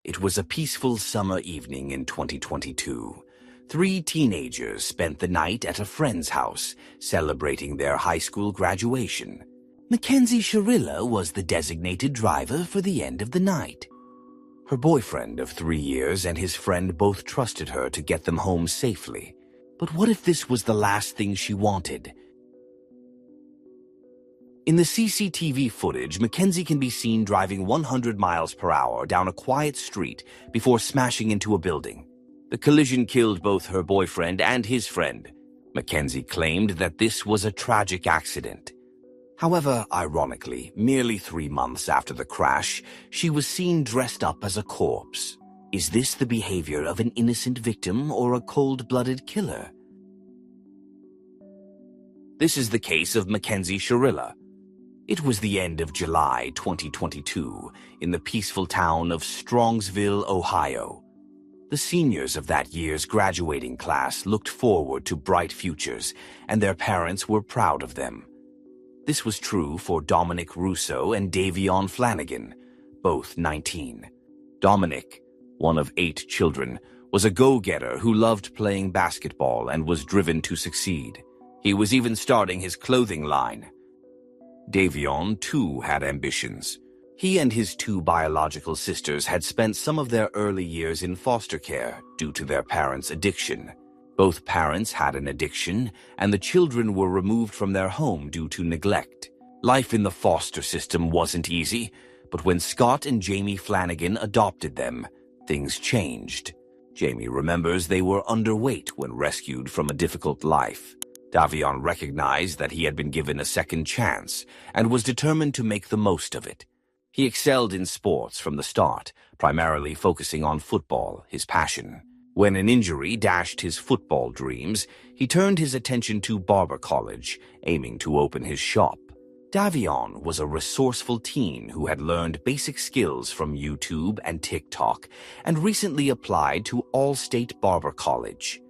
It was a peaceful summer evening in 2022. Three teenagers spent the night at a friend's house, celebrating their high school graduation. Mackenzie Sharilla was the designated driver for the end of the night. Her boyfriend of 3 years and his friend both trusted her to get them home safely. But what if this was the last thing she wanted? In the CCTV footage, Mackenzie can be seen driving 100 miles per hour down a quiet street before smashing into a building. The collision killed both her boyfriend and his friend. Mackenzie claimed that this was a tragic accident. However, ironically, merely 3 months after the crash, she was seen dressed up as a corpse. Is this the behavior of an innocent victim or a cold-blooded killer? This is the case of Mackenzie Sharilla. It was the end of July 2022 in the peaceful town of Strongsville, Ohio. The seniors of that year's graduating class looked forward to bright futures, and their parents were proud of them. This was true for Dominic Russo and Davion Flanagan, both 19. Dominic, one of 8 children, was a go-getter who loved playing basketball and was driven to succeed. He was even starting his clothing line. Davion, too, had ambitions. He and his 2 biological sisters had spent some of their early years in foster care due to their parents' addiction. Both parents had an addiction, and the children were removed from their home due to neglect. Life in the foster system wasn't easy, but when Scott and Jamie Flanagan adopted them, things changed. Jamie remembers they were underweight when rescued from a difficult life. Davion recognized that he had been given a second chance and was determined to make the most of it. He excelled in sports from the start, primarily focusing on football, his passion. When an injury dashed his football dreams, he turned his attention to barber college, aiming to open his shop. Davion was a resourceful teen who had learned basic skills from YouTube and TikTok and recently applied to All-State Barber College.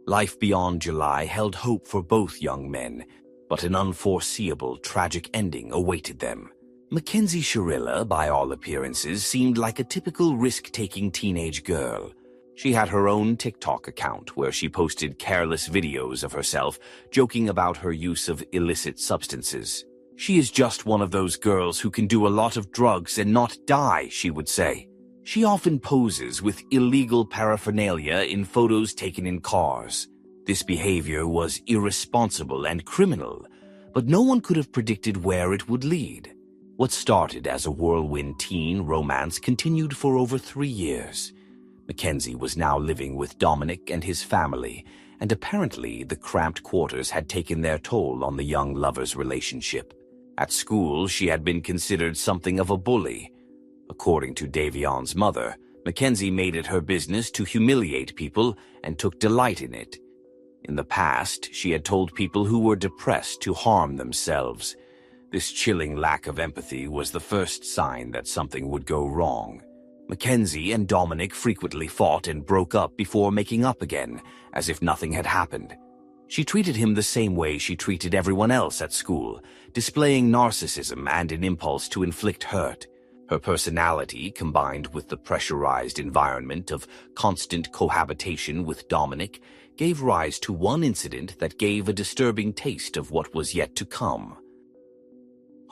Life beyond July held hope for both young men, but an unforeseeable, tragic ending awaited them. Mackenzie Sharilla, by all appearances, seemed like a typical risk-taking teenage girl. She had her own TikTok account where she posted careless videos of herself, joking about her use of illicit substances. "She is just one of those girls who can do a lot of drugs and not die," she would say. She often poses with illegal paraphernalia in photos taken in cars. This behavior was irresponsible and criminal, but no one could have predicted where it would lead. What started as a whirlwind teen romance continued for over 3 years. Mackenzie was now living with Dominic and his family, and apparently the cramped quarters had taken their toll on the young lovers' relationship. At school, she had been considered something of a bully. According to Davion's mother, Mackenzie made it her business to humiliate people and took delight in it. In the past, she had told people who were depressed to harm themselves. This chilling lack of empathy was the first sign that something would go wrong. Mackenzie and Dominic frequently fought and broke up before making up again, as if nothing had happened. She treated him the same way she treated everyone else at school, displaying narcissism and an impulse to inflict hurt. Her personality, combined with the pressurized environment of constant cohabitation with Dominic, gave rise to one incident that gave a disturbing taste of what was yet to come.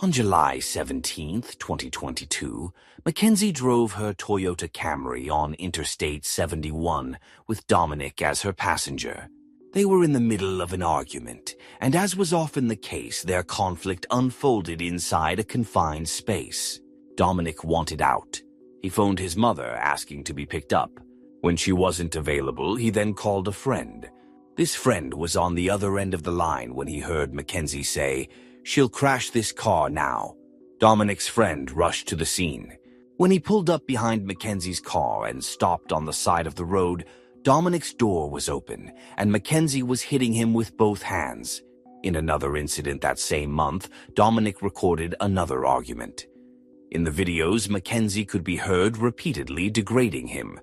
On July 17, 2022, Mackenzie drove her Toyota Camry on Interstate 71 with Dominic as her passenger. They were in the middle of an argument, and as was often the case, their conflict unfolded inside a confined space. Dominic wanted out. He phoned his mother asking to be picked up. When she wasn't available, he then called a friend. This friend was on the other end of the line when he heard Mackenzie say, "She'll crash this car now." Dominic's friend rushed to the scene. When he pulled up behind Mackenzie's car and stopped on the side of the road, Dominic's door was open, and Mackenzie was hitting him with both hands. In another incident that same month, Dominic recorded another argument. In the videos, Mackenzie could be heard repeatedly degrading him.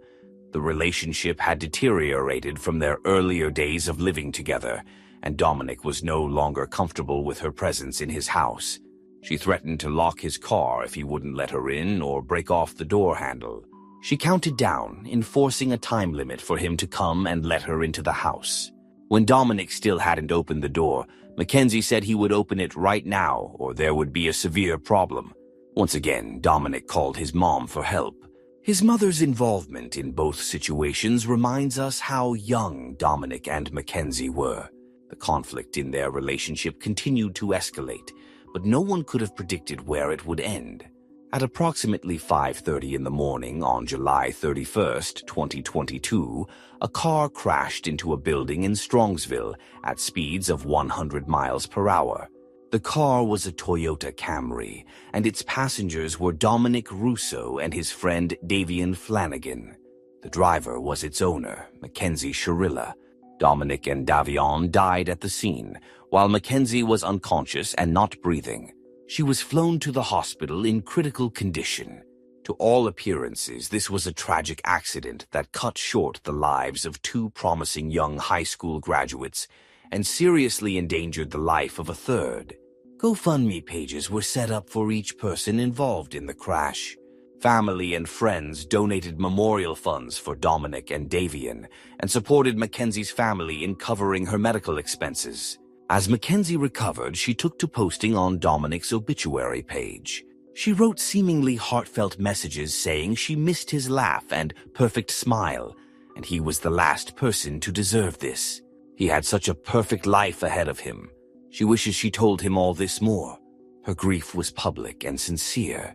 The relationship had deteriorated from their earlier days of living together, and Dominic was no longer comfortable with her presence in his house. She threatened to lock his car if he wouldn't let her in or break off the door handle. She counted down, enforcing a time limit for him to come and let her into the house. When Dominic still hadn't opened the door, Mackenzie said he would open it right now or there would be a severe problem. Once again, Dominic called his mom for help. His mother's involvement in both situations reminds us how young Dominic and Mackenzie were. The conflict in their relationship continued to escalate, but no one could have predicted where it would end. At approximately 5:30 in the morning on July 31st, 2022, a car crashed into a building in Strongsville at speeds of 100 miles per hour. The car was a Toyota Camry, and its passengers were Dominic Russo and his friend Davian Flanagan. The driver was its owner, Mackenzie Shirilla. Dominic and Davian died at the scene, while Mackenzie was unconscious and not breathing. She was flown to the hospital in critical condition. To all appearances, this was a tragic accident that cut short the lives of two promising young high school graduates and seriously endangered the life of a third. GoFundMe pages were set up for each person involved in the crash. Family and friends donated memorial funds for Dominic and Davian and supported Mackenzie's family in covering her medical expenses. As Mackenzie recovered, she took to posting on Dominic's obituary page. She wrote seemingly heartfelt messages saying she missed his laugh and perfect smile, and he was the last person to deserve this. He had such a perfect life ahead of him. She wishes she told him all this more. Her grief was public and sincere.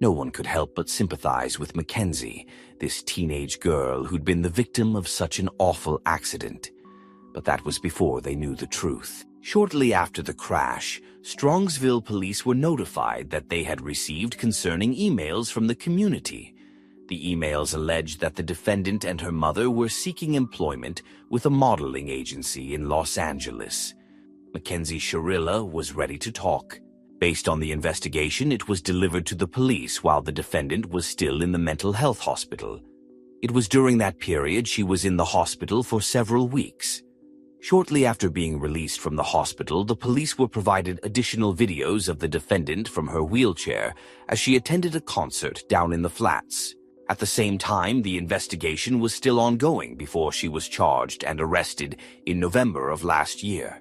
No one could help but sympathize with Mackenzie, this teenage girl who'd been the victim of such an awful accident. But that was before they knew the truth. Shortly after the crash, Strongsville police were notified that they had received concerning emails from the community. The emails alleged that the defendant and her mother were seeking employment with a modeling agency in Los Angeles. Mackenzie Shirilla was ready to talk. Based on the investigation, it was delivered to the police while the defendant was still in the mental health hospital. It was during that period she was in the hospital for several weeks. Shortly after being released from the hospital, the police were provided additional videos of the defendant from her wheelchair as she attended a concert down in the flats. At the same time, the investigation was still ongoing before she was charged and arrested in November of last year.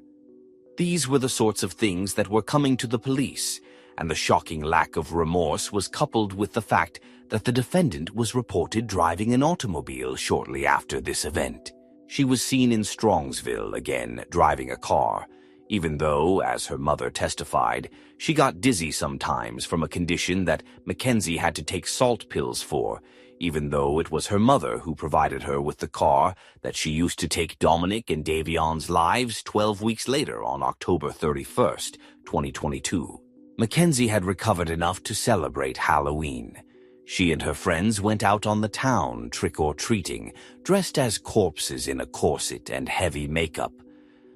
These were the sorts of things that were coming to the police, and the shocking lack of remorse was coupled with the fact that the defendant was reported driving an automobile shortly after this event. She was seen in Strongsville again, driving a car, even though, as her mother testified, she got dizzy sometimes from a condition that Mackenzie had to take salt pills for, even though it was her mother who provided her with the car that she used to take Dominic and Davian's lives 12 weeks later on October 31st, 2022. Mackenzie had recovered enough to celebrate Halloween. She and her friends went out on the town trick-or-treating, dressed as corpses in a corset and heavy makeup.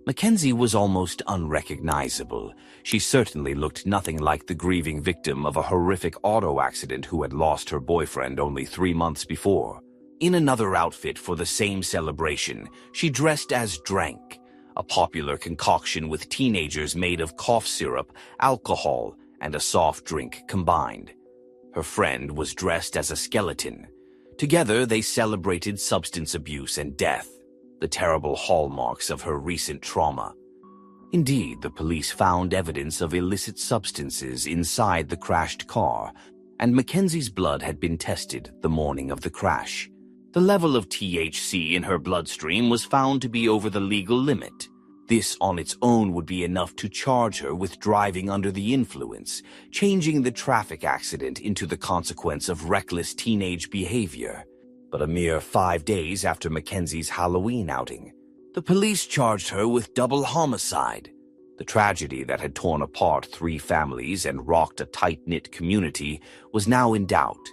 Mackenzie was almost unrecognizable. She certainly looked nothing like the grieving victim of a horrific auto accident who had lost her boyfriend only 3 months before. In another outfit for the same celebration, she dressed as Drank, a popular concoction with teenagers made of cough syrup, alcohol, and a soft drink combined. Her friend was dressed as a skeleton. Together, they celebrated substance abuse and death, the terrible hallmarks of her recent trauma. Indeed, the police found evidence of illicit substances inside the crashed car, and Mackenzie's blood had been tested the morning of the crash. The level of THC in her bloodstream was found to be over the legal limit. This on its own would be enough to charge her with driving under the influence, changing the traffic accident into the consequence of reckless teenage behavior. But a mere 5 days after Mackenzie's Halloween outing, the police charged her with double homicide. The tragedy that had torn apart 3 families and rocked a tight-knit community was now in doubt.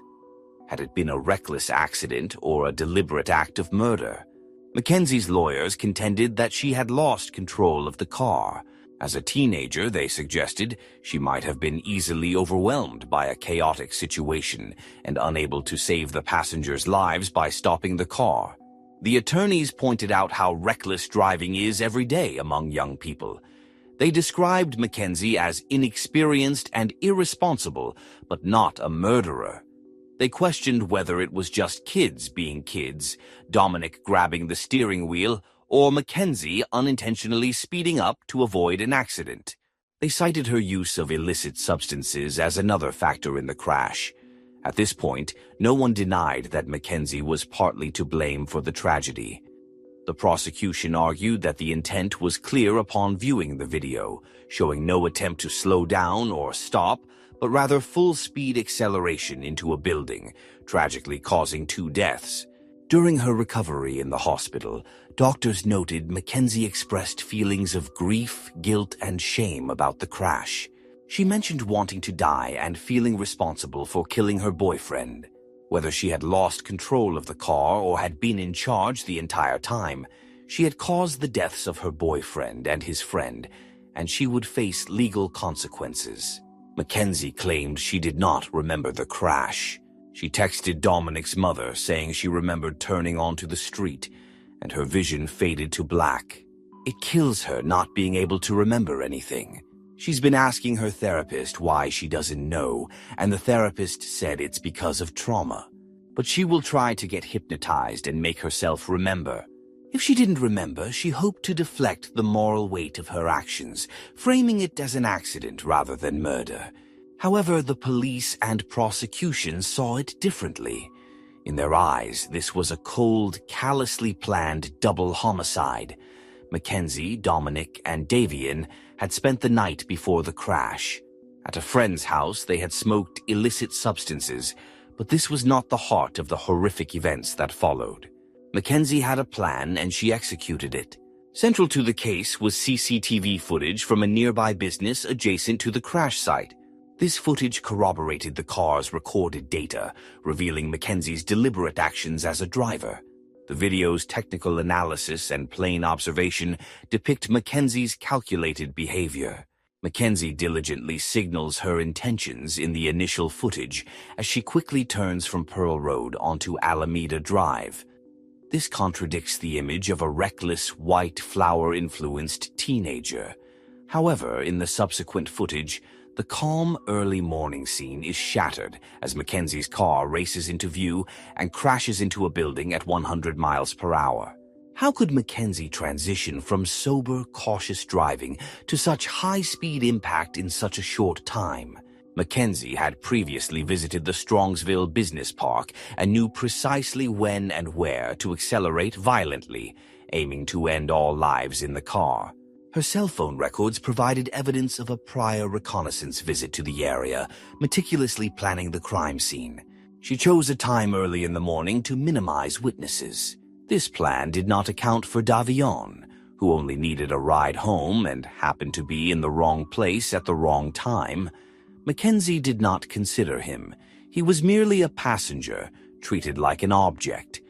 Had it been a reckless accident or a deliberate act of murder? Mackenzie's lawyers contended that she had lost control of the car. As a teenager, they suggested she might have been easily overwhelmed by a chaotic situation and unable to save the passengers' lives by stopping the car. The attorneys pointed out how reckless driving is every day among young people. They described Mackenzie as inexperienced and irresponsible, but not a murderer. They questioned whether it was just kids being kids, Dominic grabbing the steering wheel, or Mackenzie unintentionally speeding up to avoid an accident. They cited her use of illicit substances as another factor in the crash. At this point, no one denied that Mackenzie was partly to blame for the tragedy. The prosecution argued that the intent was clear upon viewing the video, showing no attempt to slow down or stop, but rather full-speed acceleration into a building, tragically causing 2 deaths. During her recovery in the hospital, doctors noted Mackenzie expressed feelings of grief, guilt, and shame about the crash. She mentioned wanting to die and feeling responsible for killing her boyfriend. Whether she had lost control of the car or had been in charge the entire time, she had caused the deaths of her boyfriend and his friend, and she would face legal consequences. Mackenzie claimed she did not remember the crash. She texted Dominic's mother saying she remembered turning onto the street, and her vision faded to black. It kills her not being able to remember anything. She's been asking her therapist why she doesn't know, and the therapist said it's because of trauma. But she will try to get hypnotized and make herself remember. If she didn't remember, she hoped to deflect the moral weight of her actions, framing it as an accident rather than murder. However, the police and prosecution saw it differently. In their eyes, this was a cold, callously planned double homicide. Mackenzie, Dominic, and Davian had spent the night before the crash. At a friend's house, they had smoked illicit substances, but this was not the heart of the horrific events that followed. Mackenzie had a plan, and she executed it. Central to the case was CCTV footage from a nearby business adjacent to the crash site. This footage corroborated the car's recorded data, revealing Mackenzie's deliberate actions as a driver. The video's technical analysis and plain observation depict Mackenzie's calculated behavior. Mackenzie diligently signals her intentions in the initial footage as she quickly turns from Pearl Road onto Alameda Drive. This contradicts the image of a reckless, white flower-influenced teenager. However, in the subsequent footage, the calm early morning scene is shattered as Mackenzie's car races into view and crashes into a building at 100 miles per hour. How could Mackenzie transition from sober, cautious driving to such high-speed impact in such a short time? Mackenzie had previously visited the Strongsville Business Park and knew precisely when and where to accelerate violently, aiming to end all lives in the car. Her cell phone records provided evidence of a prior reconnaissance visit to the area, meticulously planning the crime scene. She chose a time early in the morning to minimize witnesses. This plan did not account for Davion, who only needed a ride home and happened to be in the wrong place at the wrong time. Mackenzie did not consider him. He was merely a passenger, treated like an object.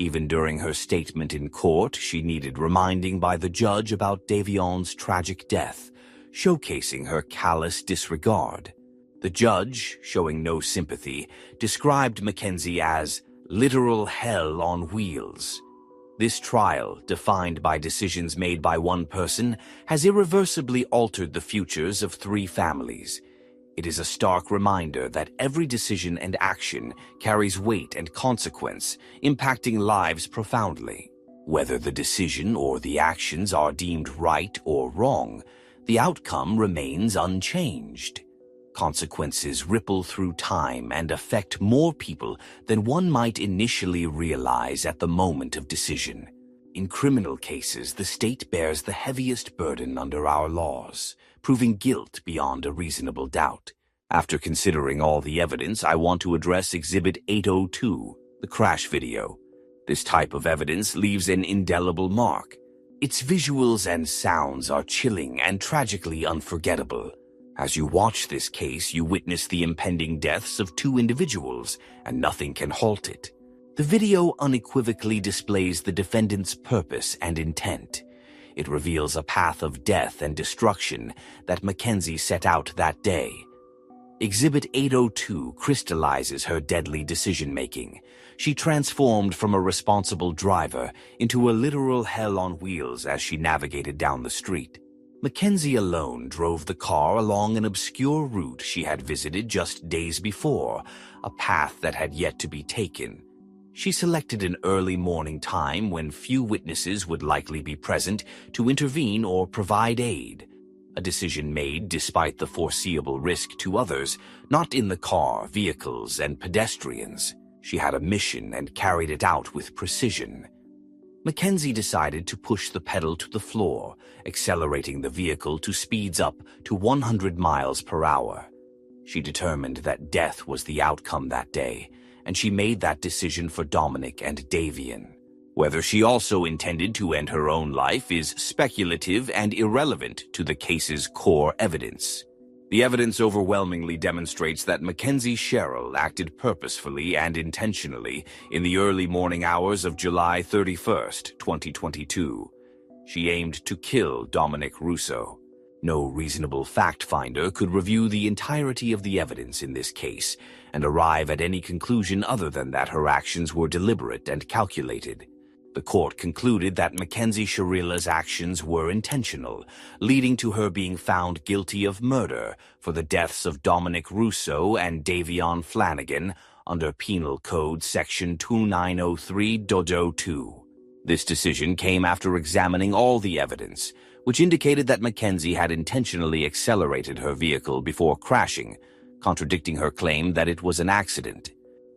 Even during her statement in court, she needed reminding by the judge about Davion's tragic death, showcasing her callous disregard. The judge, showing no sympathy, described Mackenzie as literal hell on wheels. This trial, defined by decisions made by one person, has irreversibly altered the futures of 3 families. It is a stark reminder that every decision and action carries weight and consequence, impacting lives profoundly. Whether the decision or the actions are deemed right or wrong, the outcome remains unchanged. Consequences ripple through time and affect more people than one might initially realize at the moment of decision. In criminal cases, the state bears the heaviest burden under our laws, proving guilt beyond a reasonable doubt. After considering all the evidence, I want to address Exhibit 802, the crash video. This type of evidence leaves an indelible mark. Its visuals and sounds are chilling and tragically unforgettable. As you watch this case, you witness the impending deaths of 2 individuals, and nothing can halt it. The video unequivocally displays the defendant's purpose and intent. It reveals a path of death and destruction that Mackenzie set out that day. Exhibit 802 crystallizes her deadly decision-making. She transformed from a responsible driver into a literal hell on wheels as she navigated down the street. Mackenzie alone drove the car along an obscure route she had visited just days before, a path that had yet to be taken. She selected an early morning time when few witnesses would likely be present to intervene or provide aid, a decision made despite the foreseeable risk to others, not in the car, vehicles, and pedestrians. She had a mission and carried it out with precision. Mackenzie decided to push the pedal to the floor, accelerating the vehicle to speeds up to 100 miles per hour. She determined that death was the outcome that day, and she made that decision for Dominic and Davian. Whether she also intended to end her own life is speculative and irrelevant to the case's core evidence. The evidence overwhelmingly demonstrates that Mackenzie Sherrill acted purposefully and intentionally in the early morning hours of July 31st, 2022. She aimed to kill Dominic Russo. No reasonable fact finder could review the entirety of the evidence in this case and arrive at any conclusion other than that her actions were deliberate and calculated. The court concluded that Mackenzie Sherrilla's actions were intentional, leading to her being found guilty of murder for the deaths of Dominic Russo and Davion Flanagan under Penal Code Section 2903.02. This decision came after examining all the evidence, which indicated that Mackenzie had intentionally accelerated her vehicle before crashing, contradicting her claim that it was an accident.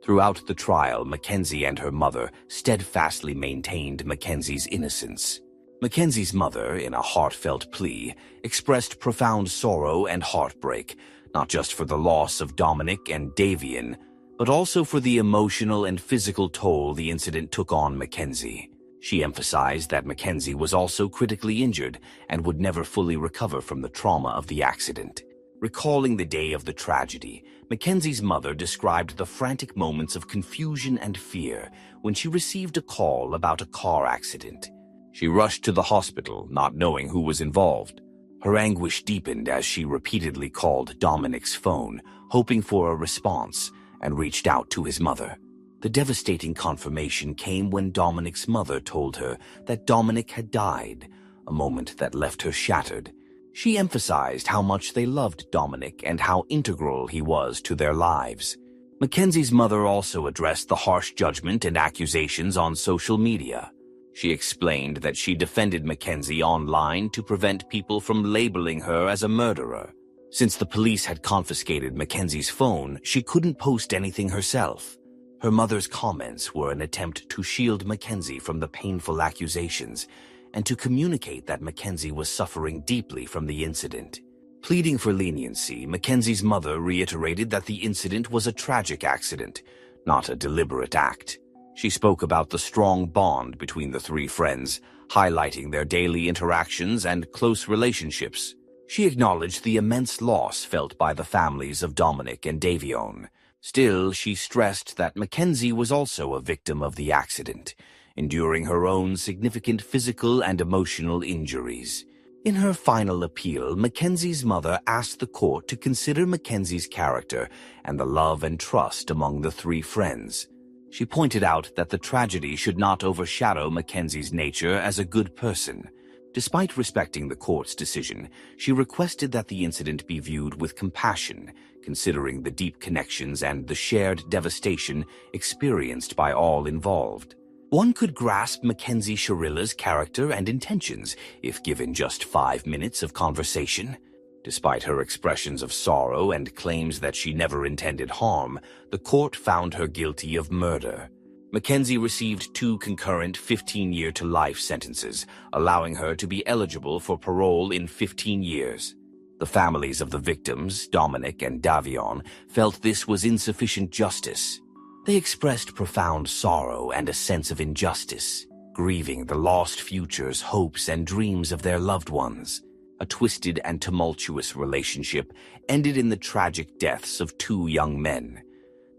Throughout the trial, Mackenzie and her mother steadfastly maintained Mackenzie's innocence. Mackenzie's mother, in a heartfelt plea, expressed profound sorrow and heartbreak, not just for the loss of Dominic and Davian, but also for the emotional and physical toll the incident took on Mackenzie. She emphasized that Mackenzie was also critically injured and would never fully recover from the trauma of the accident. Recalling the day of the tragedy, Mackenzie's mother described the frantic moments of confusion and fear when she received a call about a car accident. She rushed to the hospital, not knowing who was involved. Her anguish deepened as she repeatedly called Dominic's phone, hoping for a response, and reached out to his mother. The devastating confirmation came when Dominic's mother told her that Dominic had died, a moment that left her shattered. She emphasized how much they loved Dominic and how integral he was to their lives. Mackenzie's mother also addressed the harsh judgment and accusations on social media. She explained that she defended Mackenzie online to prevent people from labeling her as a murderer. Since the police had confiscated Mackenzie's phone, she couldn't post anything herself. Her mother's comments were an attempt to shield Mackenzie from the painful accusations and to communicate that Mackenzie was suffering deeply from the incident. Pleading for leniency, Mackenzie's mother reiterated that the incident was a tragic accident, not a deliberate act. She spoke about the strong bond between the three friends, highlighting their daily interactions and close relationships. She acknowledged the immense loss felt by the families of Dominic and Davion. Still, she stressed that Mackenzie was also a victim of the accident, enduring her own significant physical and emotional injuries. In her final appeal, Mackenzie's mother asked the court to consider Mackenzie's character and the love and trust among the three friends. She pointed out that the tragedy should not overshadow Mackenzie's nature as a good person. Despite respecting the court's decision, she requested that the incident be viewed with compassion, considering the deep connections and the shared devastation experienced by all involved. One could grasp Mackenzie Sherrilla's character and intentions if given just 5 minutes of conversation. Despite her expressions of sorrow and claims that she never intended harm, the court found her guilty of murder. Mackenzie received 2 concurrent 15-year-to-life sentences, allowing her to be eligible for parole in 15 years. The families of the victims, Dominic and Davion, felt this was insufficient justice. They expressed profound sorrow and a sense of injustice, grieving the lost futures, hopes, and dreams of their loved ones. A twisted and tumultuous relationship ended in the tragic deaths of 2 young men.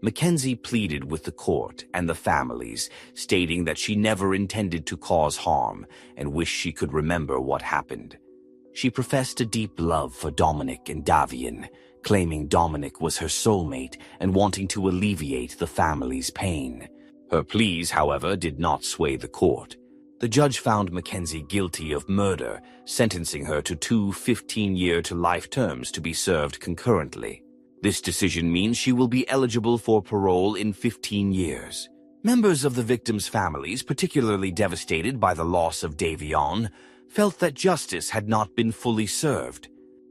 Mackenzie pleaded with the court and the families, stating that she never intended to cause harm and wished she could remember what happened. She professed a deep love for Dominic and Davion, claiming Dominic was her soulmate and wanting to alleviate the family's pain. Her pleas, however, did not sway the court. The judge found Mackenzie guilty of murder, sentencing her to two 15-year to life terms to be served concurrently. This decision means she will be eligible for parole in 15 years. Members of the victims' families, particularly devastated by the loss of Davion, felt that justice had not been fully served.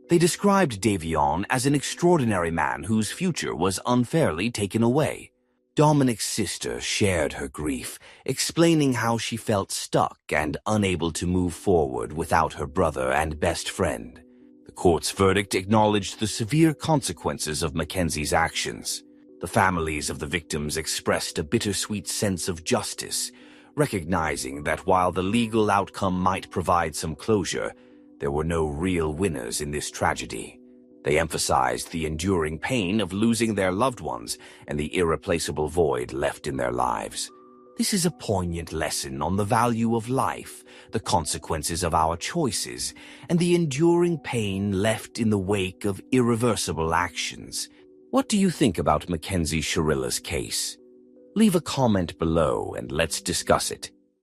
They described Davion as an extraordinary man whose future was unfairly taken away. Dominic's sister shared her grief, explaining how she felt stuck and unable to move forward without her brother and best friend. The court's verdict acknowledged the severe consequences of Mackenzie's actions. The families of the victims expressed a bittersweet sense of justice, recognizing that while the legal outcome might provide some closure, there were no real winners in this tragedy. They emphasized the enduring pain of losing their loved ones and the irreplaceable void left in their lives. This is a poignant lesson on the value of life, the consequences of our choices, and the enduring pain left in the wake of irreversible actions. What do you think about Mackenzie Shirilla's case? Leave a comment below and let's discuss it.